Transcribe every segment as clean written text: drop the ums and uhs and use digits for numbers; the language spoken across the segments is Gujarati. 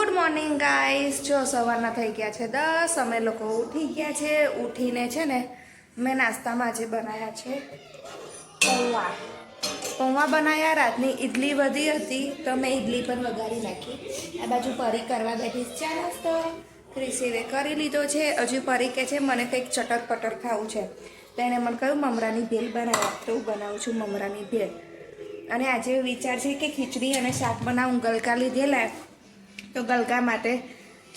Good morning guys. જો સવારના થઈ ગયા છે 10। અમે લોકો ઉઠી ગયા છે। ઉઠીને છે ને મેં નાસ્તામાં આજે બનાવ્યા છે પૌવા બનાવ્યા। રાતની ઇડલી વધી હતી તો મેં ઇડલી પણ વઘારી નાખી। આ બાજુ પરી કરવા બેઠી ચા નાસ્તો ક્રિશીવે કરી લીધો છે। હજુ પરી કે છે મને કંઈક ચટર પટર ખાવું છે તો એને મને કહ્યું મમરાની ભેલ બનાવ્યા તો હું બનાવું છું મમરાની ભેલ। અને આજે વિચાર છે કે ખીચડી અને શાક બનાવું। ગલકા લીધેલા તો ગલકા માટે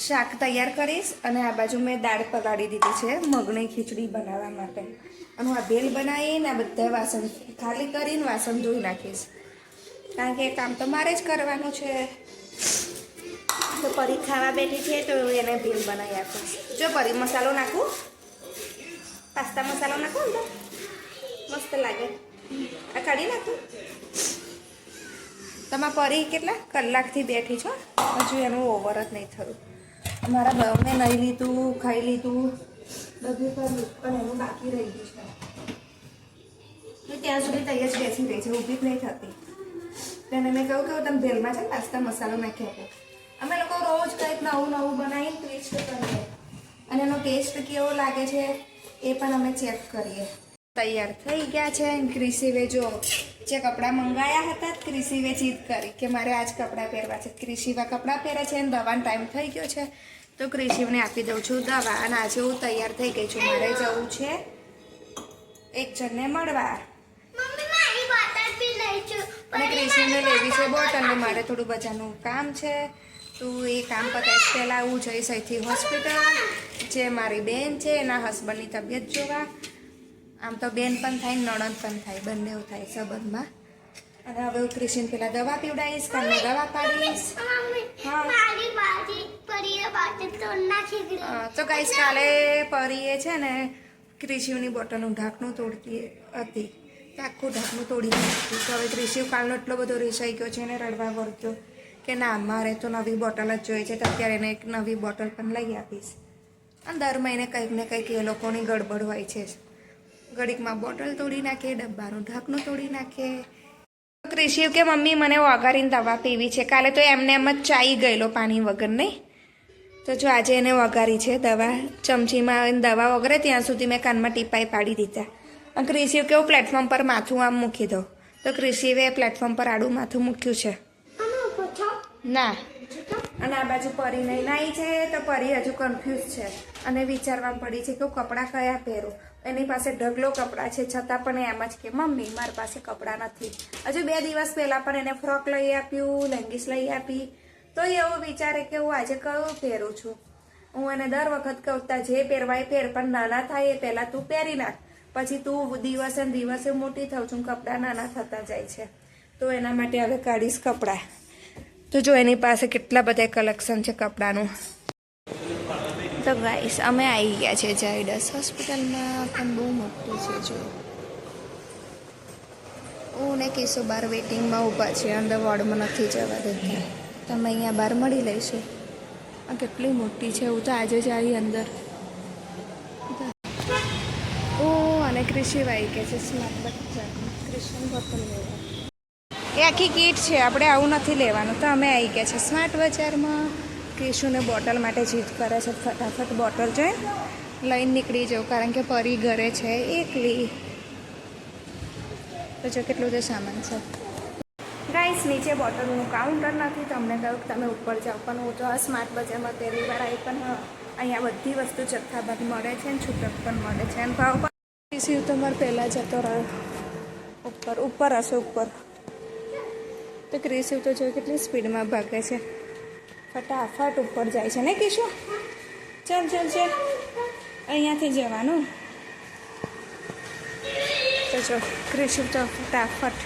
શાક તૈયાર કરીશ અને આ બાજુ મેં દાળ પલાળી દીધી છે મગની ખીચડી બનાવવા માટે। અને આ ભેલ બનાવીને આ બધા વાસણ ખાલી કરીને વાસણ ધોઈ નાખીશ કારણ કે એ કામ તો મારે જ કરવાનું છે। તો પરી ખાવા બેઠી છે તો એને ભેલ બનાવી આપીશ। જો પરી મસાલો નાખું, પાસ્તા મસાલો નાખું ને મસ્ત લાગે। આ કાઢી નાખું। તમારા પરી કેટલા કલાકથી બેઠી છો, હજુ એનું ઓવર જ નહીં થયું। અમારા બહુને નહીં લીધું, ખાઈ લીધું, બધું કર્યું પણ એનું બાકી રહી ગયું છે। ત્યાં સુધી તૈયાર જ બેસી રહી છે, ઊભી જ નહીં થતી। તેને મેં કહ્યું કે તમે ભેલમાં છે ને પાસ્તા મસાલો નાખી આપો। અમે લોકો રોજ કંઈક નવું નવું બનાવીને ટેસ્ટ કરીએ અને એનો ટેસ્ટ કેવો લાગે છે એ પણ અમે ચેક કરીએ। તૈયાર થઈ ગયા છે। ક્રિશીવે જો જે કપડાં મંગાયા હતા ક્રિશીવે જીદ કરી કે મારે આજ કપડાં પહેરવા છે। ક્રિશીવા કપડાં પહેરે છે અને દવાનો ટાઈમ થઈ ગયો છે તો ક્રિશીવને આપી દઉં છું દવા। અને આજે હું તૈયાર થઈ ગઈ છું। મારે જવું છે એક જણને મળવા અને ક્રિશીવને લેવી છે બોટલ ને મારે થોડું બજારનું કામ છે તો એ કામ પતાવી પહેલાં હું જઈશ અહીંથી હોસ્પિટલ। જે મારી બેન છે એના હસબન્ડની તબિયત જોવા। આમ તો બેન પણ થાય નણંદ પણ થાય, બંને થાય સંબંધમાં। અને હવે હું ક્રિશીને પેલા દવા પીવડાવીશ, કાલને દવા પાડીશ। તો ગાઈસ કાલે પરીએ છે ને ક્રિશીવની બોટલનું ઢાંકણું તોડતી હતી તો આખું ઢાંકણું તોડી નાખ્યું। તો હવે ક્રિશીવ કાલનો એટલો બધો રીસાઈ ગયો છે અને રડવા વળગ્યો કે ના મારે તો નવી બોટલ જ જોઈએ છે। તો અત્યારે એને એક નવી બોટલ પણ લઈ આપીશ। અને દર મહિને કંઈક ને કંઈક એ લોકોની ગડબડ હોય છે। ઘડીકમાં બોટલ તોડી નાખે, ડબ્બાનું ઢાંકણું તોડી નાખે। ક્રિશીવ કે મમ્મી મને વઘારીને દવા પીવી છે। કાલે તો એમને એમ જ ચાઈ ગયેલો પાણી વગર નહીં। તો જો આજે એને વઘારી છે દવા। ચમચીમાં દવા વગરે ત્યાં સુધી મેં કાનમાં ટીપાઈ પાડી દીધા। અને ક્રિશીવ કેવું પ્લેટફોર્મ પર માથું આમ મૂકી દો તો ક્રિશીવે પ્લેટફોર્મ પર આડું માથું મૂક્યું છે ના। અને આ બાજુ પરી નહીં નાઈ છે તો પરી હજુ કન્ફ્યુઝ છે અને વિચારવા પડી છે કે હું કપડાં કયા પહેરું। એની પાસે ઢગલો કપડાં છે છતાં પણ એમ જ કે મમ્મી મારી પાસે કપડાં નથી। હજુ 2 દિવસ પહેલાં પણ એને ફ્રોક લઈ આપ્યું, લેંગીસ લઈ આપી તો એવું વિચારે કે હું આજે કયું પહેરું છું। હું એને દર વખત કહું જે પહેરવા એ પહેર પણ નાના થાય એ પહેલાં તું પહેરી નાખ, પછી તું દિવસે ને દિવસે મોટી થાઉં છું, કપડાં નાના થતા જાય છે। તો એના માટે હવે કાઢીશ કપડાં। તો જો એની પાસે કેટલા બધા કલેક્શન છે કપડાનું। તો ગાઈસ અમે આવી ગયા છે ઝાયડસ હોસ્પિટલમાં, પણ બહુ મોટું છે। જો હું ને કેશો બહાર વેઇટિંગમાં ઊભા છે, અંદર વોર્ડમાં નથી જવા દેતા। તમે અહીંયા બહાર મળી લઈશું। આ કેટલી મોટી છે, હું તો આજે જ આવી અંદર। અને ક્રિશીવ આવી ગયા છે સ્માર્ટ બજાર, ક્રિશન બોટલ લેવા। એ આખી કીટ છે, આપણે આવું નથી લેવાનું। તો અમે આવી ગયા છે સ્માર્ટ બજારમાં। ક્રિશુને બોટલ માટે જીદ કરે છે, ફટાફટ બોટલ જોઈને લઈને નીકળી જાઉં કારણ કે પરી ઘરે છે એકલી। તો જો કેટલું બધું સામાન છે ગાઈસ। નીચે બોટલનું કાઉન્ટર નથી, તમને કહ્યું કે તમે ઉપર જાઓ પણ હું તો આ સ્માર્ટ બજારમાં પહેલી વાર આવી। પણ અહીંયા બધી વસ્તુ જથ્થાબંધ મળે છે અને છૂટક પણ મળે છે અને ભાવ પણ। ક્રિશીવ તમારે પહેલાં જતો રહ્યો ઉપર હશે ઉપર। તો ક્રિશીવ તો જો કેટલી સ્પીડમાં ભાગે છે, ફટાફટ ઉપર જાય છે ને કિશુ। ચાલ ચાલ ચાલ અહીંયાથી જવાનું। તો જો ક્રિશીવ તો ફટાફટ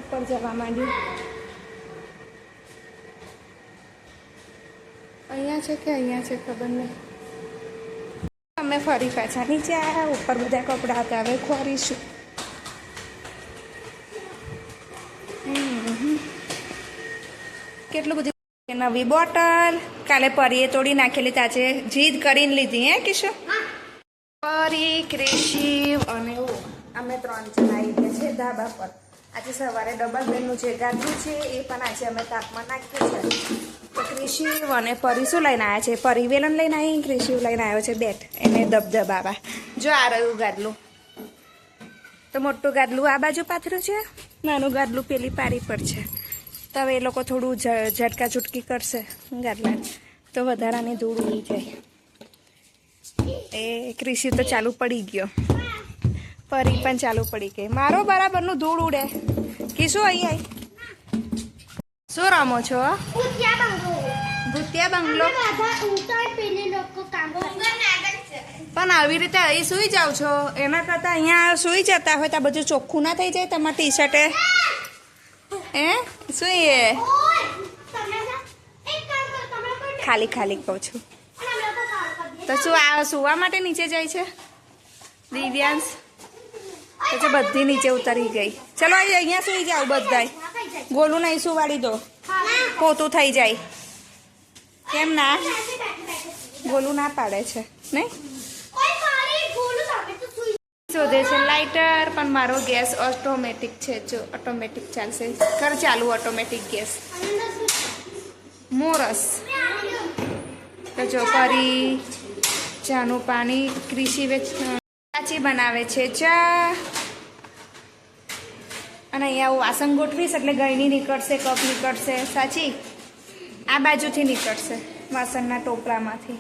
ઉપર જવા માંડ્યું। અહીંયા છે કે અહીંયા છે ખબર નહીં। અમે ફરી પાછા નીચે આવ્યા, ઉપર બધા કપડાં હતા હવે ખોરીશું। કેટલું બધું નવી બોટલ કાલે પરીએ તોડી નાખેલી, આજે જીદ કરીને લીધી હે કિશો। પરી, ક્રિશીવ અને અમે 3 જણ આવી ગયા છે ધાબા પર। આજે સવારે ડબલ બેડનું જે ગાદલું છે એ પણ આજે અમે તાપમાં નાખ્યું છે. તો ક્રિશિવ અને પરી શું લઈને આવ્યા છે? પરી વેલણ લઈને આવી, ક્રિશિવ લઈને આવ્યો છે બેટ એને દબદબાવા. જો આ રહ્યું ગાદલું. તો મોટું ગાદલું આ બાજુ પાથર્યું છે, નાનું ગાદલું પેલી પારી પર છે. તો હવે એ લોકો થોડું ઝટકા ઝુટકી કરશે ગાદલાને, તો વધારાની ધૂળ ઉડી જાય. એ ક્રિશિવ તો ચાલુ પડી ગયો, પરી પણ ચાલુ પડી ગઈ. મારો બરાબરનું ધૂળ ઉડે. કીશું અહીં આવી શું રમો છો? ભૂતિયા બંગલો. પણ આવી રીતે અહીં સુઈ જાવ છો, એના કરતાં અહીંયા સુઈ જતા હોય તો આ બધું ચોખ્ખું ના થઈ જાય તમારા ટી શર્ટે? સુઈએ ખાલી ખાલી કહું છું. તો શું આ સુવા માટે નીચે જાય છે દિવ્યાંશ? પછી બધી નીચે ઉતરી ગઈ. ચલો અહીંયા સુઈ જાઓ બધાય. ગોલું નહીં સુવાડી દો, પોતું થઈ જાય. કેમ ના? ગોલું ના પાડે છે નહીં? શોધે છે લાઇટર, પણ મારો ગેસ ઓટોમેટિક છે. જો ઓટોમેટિક ચાલશે. કર ચાલુ ઓટોમેટિક ગેસ. મોરસ. તો જો પરી ચાનું પાણી, ક્રિશિવ સાચી બનાવે છે ચા. અને અહીંયા હું વાસણ ગોઠવીશ એટલે ગળણી નીકળશે, કપ નીકળશે. સાચી આ બાજુથી નીકળશે વાસણના ટોપરામાંથી.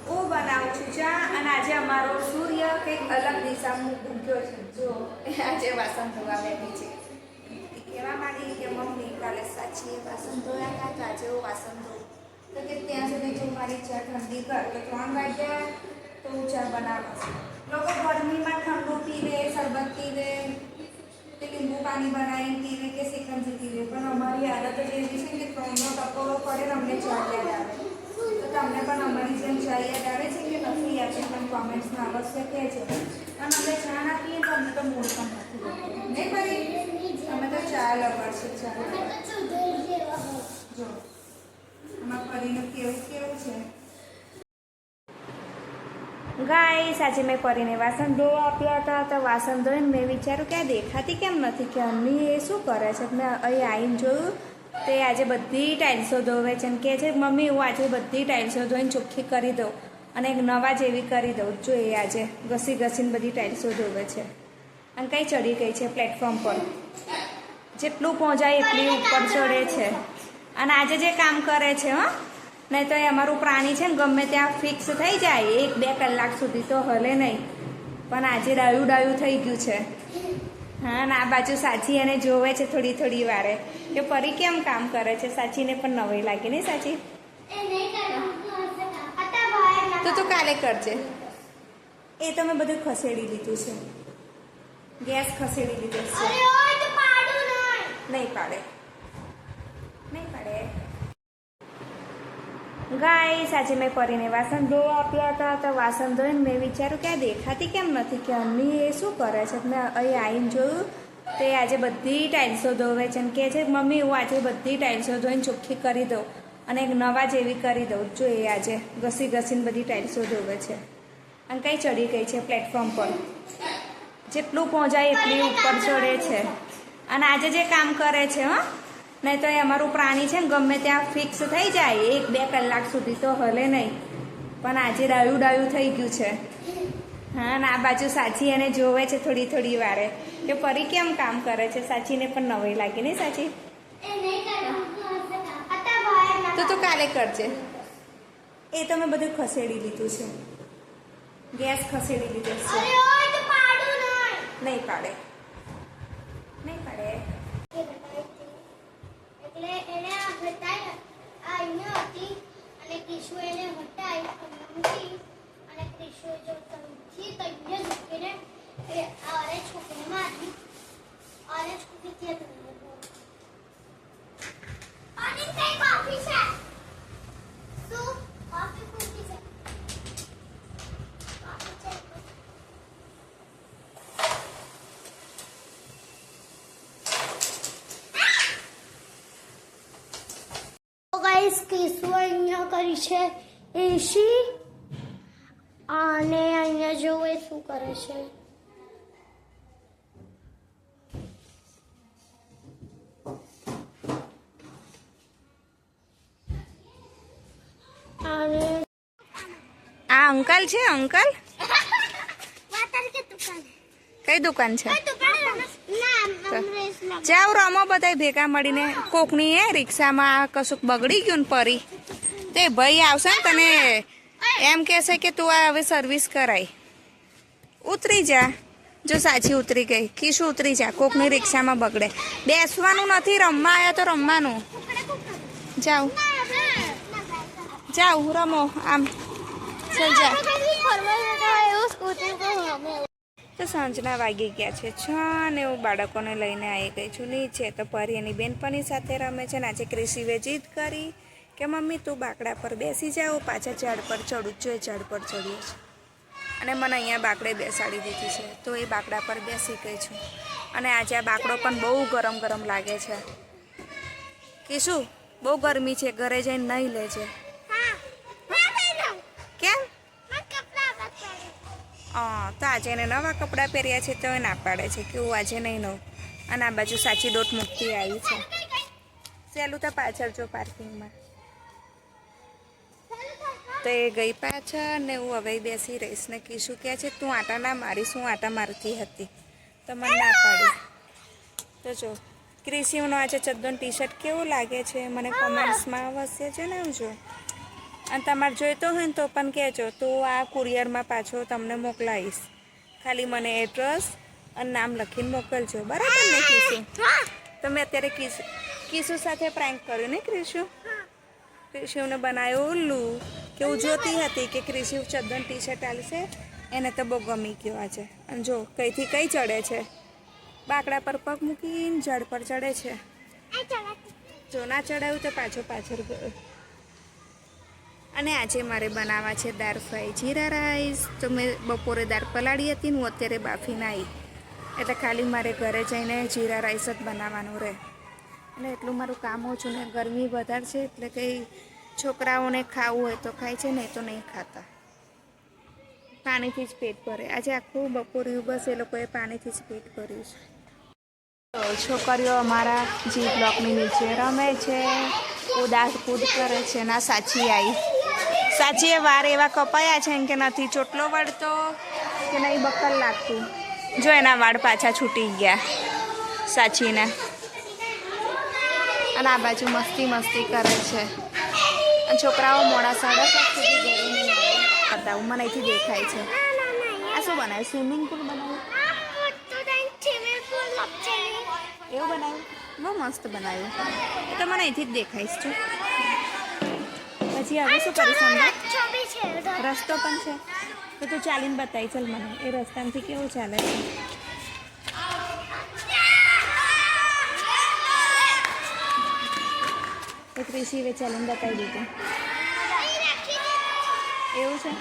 હું બનાવું છું ચા. અને આજે અમારો સૂર્ય કંઈક અલગ દિશામાં ઉગ્યો છે. જો આજે વાસણ ધોવા બેઠી છે. કહેવા માંડી કે મમ્મી કાલે સાચી વાસણ ધોયા હતા, તો આજે હું વાસણ ધોઉં. તો કે ત્યાં સુધી જો મારી ચા ઠંડી કર. તો 3 વાગ્યા તો હું ચા બનાવું. લોકો ગરમીમાં ઠંડુ પીવે, શરબત પીવે, કે લીંબુ પાણી બનાવીને પીવે, કે સિકંજી પીવે. પણ અમારી આદત જ એવી છે કે 3નો ટકોરો પડે ને અમને ચા યાદ આવે. તો તમને પણ અમારી જેમ ચા યાદ આવે છે કે નથી યાદ છે? પણ કોમેન્ટ્સમાં અવશ્ય કહેજો. અને અમે ચા ના પીએ તો અમને તો મૂડ પણ નથી બનતું. નહીં ભાઈ? અમે તો ચા લવર છે. ચા જો આમાં પરીનું કેવું કેવું છે. ગાઈસ આજે મેં પરીને વાસણ ધોવા આપ્યા હતા. તો વાસણ ધોઈને મેં વિચાર્યું કે આ દેખાતી કેમ નથી, કે અમ્મી એ શું કરે છે. મેં અહીં આવીને જોયું તે આજે બધી ટાઇલ્સો ધોવે છે. અને કહે છે મમ્મી હું આજે બધી ટાઇલ્સો ધોઈને ચોખ્ખી કરી દઉં અને એક નવા જેવી કરી દઉં. જો એ આજે ઘસી ઘસીને બધી ટાઇલ્સો ધોવે છે. અને કંઈ ચડી ગઈ છે પ્લેટફોર્મ પર. જેટલું પહોંચાય એટલી ઉપર ચડે છે. અને આજે જે કામ કરે છે નહીં તો એ અમારું પ્રાણી છે ને ગમે ત્યાં ફિક્સ થઈ જાય 1-2 કલાક સુધી તો હલે નહીં. પણ આજે ડાયું થઈ ગયું છે. હા ને આ બાજુ સાચી એને જોવે છે થોડી થોડી વારે કે પરી કેમ કામ કરે છે. સાચીને પણ નવાઈ લાગે નહીં સાચી? તો તું કાલે કરજે. એ તો મેં બધું ખસેડી લીધું છે. ગેસ ખસેડી લીધો છે. નહીં પાડે. ગાઈસ આજે મેં પરીને વાસણ ધોવા આપ્યા હતા. તો વાસણ ધોઈને મેં વિચાર્યું કે આ દેખાતી કેમ નથી, કે અમ્મી એ શું કરે છે. મેં અહીં આવીને જોયું તે આજે બધી ટાઇલ્સો ધોવે છે. અને કહે છે મમ્મી હું આજે બધી ટાઇલ્સો ધોઈને ચોખ્ખી કરી દઉં અને એક નવા જેવી કરી દઉં. જો એ આજે ઘસી ઘસીને બધી ટાઇલ્સો ધોવે છે. અને કંઈ ચડી ગઈ છે પ્લેટફોર્મ પર. જેટલું પહોંચાય એટલી ઉપર ચડે છે. અને આજે જે કામ કરે છે નહીં તો એ અમારું પ્રાણી છે ને ગમે ત્યાં ફિક્સ થઈ જાય 1-2 કલાક સુધી તો હલે નહીં. પણ આજે ડાયું થઈ ગયું છે. હા ને આ બાજુ સાચી એને જોવે છે થોડી થોડી વારે કે પરી કેમ કામ કરે છે. સાચીને પણ નવાઈ લાગે નહીં સાચી? તો તું કાલે કરજે. એ તો મેં બધું ખસેડી લીધું છે. ગેસ ખસેડી લીધો છે. નહીં પાડે. એટલે એને આ હટાઈ અહીંયા હતી અને ક્રિશુ એને હટાઈ અને ક્રિશુ જો તમથી તૈયાર મૂકીને એ આરે છોકરીને મારી આરે છોકરી ત્યાં અને કઈ કોફી છે શું કોફી પૂછી છે ક્રિશુ અહીંયા કરી છે એસી અને અહીંયા જો એ શું કરે છે અંકલ છે અંકલ કઈ દુકાન છે જાવ રમો બધા ભેગા મળીને કોકની રિક્ષામાં કશુંક બગડી ગયું ને પરી તે ભાઈ આવશે ને તને એમ કહેશે કે તું આ હવે સર્વિસ કરાય ઉતરી જા જો સાચી ઉતરી ગઈ કીશું ઉતરી જા કોકની રિક્ષામાં બગડે બેસવાનું નથી રમવા આવ્યા તો રમવાનું જાઓ જાઓ રમો આમ ચાલ જા તો સાંજના વાગી ગયા છે 6 ને હું બાળકોને લઈને આવી ગઈ છું નીચે તો પરી એની બેનપણી સાથે રમે છે ને આજે ક્રિશીવે જીદ કરી કે મમ્મી તું બાકડા પર બેસી જાઓ પાછા ઝાડ પર ચડું છું એ ઝાડ પર ચડ્યો છે અને મને અહીંયા બાકડે બેસાડી દીધી છે તો એ બાકડા પર બેસી ગઈ છું અને આજે આ બાકડો પણ બહુ ગરમ ગરમ લાગે છે કે શું બહુ ગરમી છે ઘરે જઈને નહીં લેજે કેમ તો આજે એને નવા કપડાં પહેર્યા છે તો એ ના પાડે છે કે હું આજે નહીં નવું અને આ બાજુ સાચી દોટ મૂકતી આવી છે સહેલું તો પાછળ જો પાર્કિંગમાં તો એ ગઈ પાછળ ને હું હવે બેસી રહીશ ને કીશું કહે છે તું આટા ના મારીશ હું આટા મારતી હતી તો મને ના પાડી તો જો ક્રિશીવનો આજે ચદ્દન ટી શર્ટ કેવું લાગે છે મને કોમેન્ટ્સમાં અવશ્ય જણાવજો અને તમારે જોઈતો હોય ને તો પણ કહેજો તો આ કુરિયરમાં પાછો તમને મોકલાવીશ ખાલી મને એડ્રેસ અને નામ લખીને મોકલજો બરાબર ને કીશું તો મેં અત્યારે કીસુ સાથે પ્રેન્ક કર્યું ને ક્રિશીવને બનાવ્યું ઉલ્લુ કે હું જોતી હતી કે ક્રિશીવ ચદ્દન ટી શર્ટ આલશે એને તો બહુ ગમી ગયો આજે અને જો કઈથી કઈ ચડે છે બાકડા પર પગ મૂકીને ઝાડ પર ચડે છે જો ના ચડાવ્યું તો પાછળ ગયો અને આજે મારે બનાવવા છે દાળ ફ્રાય જીરા રાઈસ તો મેં બપોરે દાળ પલાળી હતી હું અત્યારે બાફીને આવી એટલે ખાલી મારે ઘરે જઈને જીરા રાઈસ જ બનાવવાનું રહે એટલે એટલું મારું કામ ઓછું ને ગરમી વધારે છે એટલે કંઈ છોકરાઓને ખાવું હોય તો ખાય છે નહીં તો નહીં ખાતા પાણીથી જ પેટ ભરે આજે આખું બપોર્યું બસ એ લોકોએ પાણીથી જ પેટ ભર્યું છે તો છોકરીઓ અમારા જી બ્લોકની નીચે રમે છે કૂદ કરે છે ના સાચી આવી સાચીએ વાર એવા કપાયા છે કે નથી ચોટલો વળતો કે નહીં બક્કલ લાગતું જો એના વાળ પાછા છૂટી ગયા સાચીને અને આ બાજુ મસ્તી કરે છે અને છોકરાઓ મોડા 7:30 સુધી ઘરે નહીં આવે બતાવું મને અહીંથી દેખાય છે આ શું બનાવ્યું સ્વિમિંગ પુલ બનાવ્યું એવું બનાવ્યું બહુ મસ્ત બનાવ્યું એ તો મને અહીંથી જ દેખાઈશ છું પછી હવે શું કરીશ અંદર રસ્તો પણ છે તો તું ચાલીને બતાવી ચાલ મને એ રસ્તામાંથી કેવું ચાલે છે એ ક્રિશીવે ચાલીને બતાવી દીધું એવું છે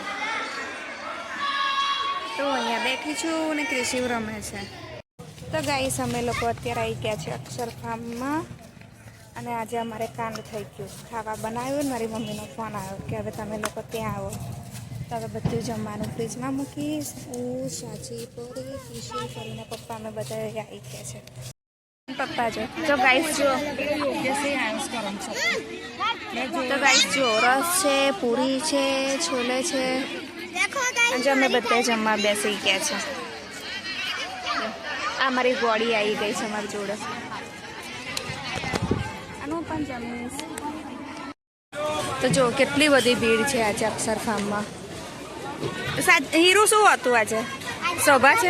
તો અહીંયા બેઠી છું ને ક્રિશીવ રમે છે તો ગાઈસ અમે લોકો અત્યારે આવી ગયા છે અક્ષર ફાર્મમાં અને આજે અમારે કાંડ થઈ ગયું ખાવા બનાવ્યું ને મારી મમ્મીનો ફોન આવ્યો કે હવે તમે લોકો ત્યાં આવો તો હવે બધું જમવાનું ફ્રીજમાં મૂકીશ હું સાચી પરી કિશોર કરીને પપ્પા અમે બધા આવી ગયા છે પપ્પા જો તો ગાઈસ જો રસ છે પૂરી છે છોલે છે આજે અમે બધા જમવા બેસી ગયા છે આ મારી ગોળી આવી ગઈ છે અમારી જોડે આનું પણ જમીશ તો જો કેટલી બધી ભીડ છે આજે અક્ષર ફાર્મમાં હીરો શું હતું આજે સભા છે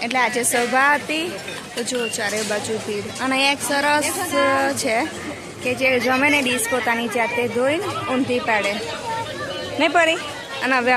એટલે આજે સભા હતી તો જો ચારે બાજુ ભીડ અને એક સરસ છે કે જે જમે ને ડીશ પોતાની જાતે ધોઈને ઊંધી પાડે નહીં પડી અને હવે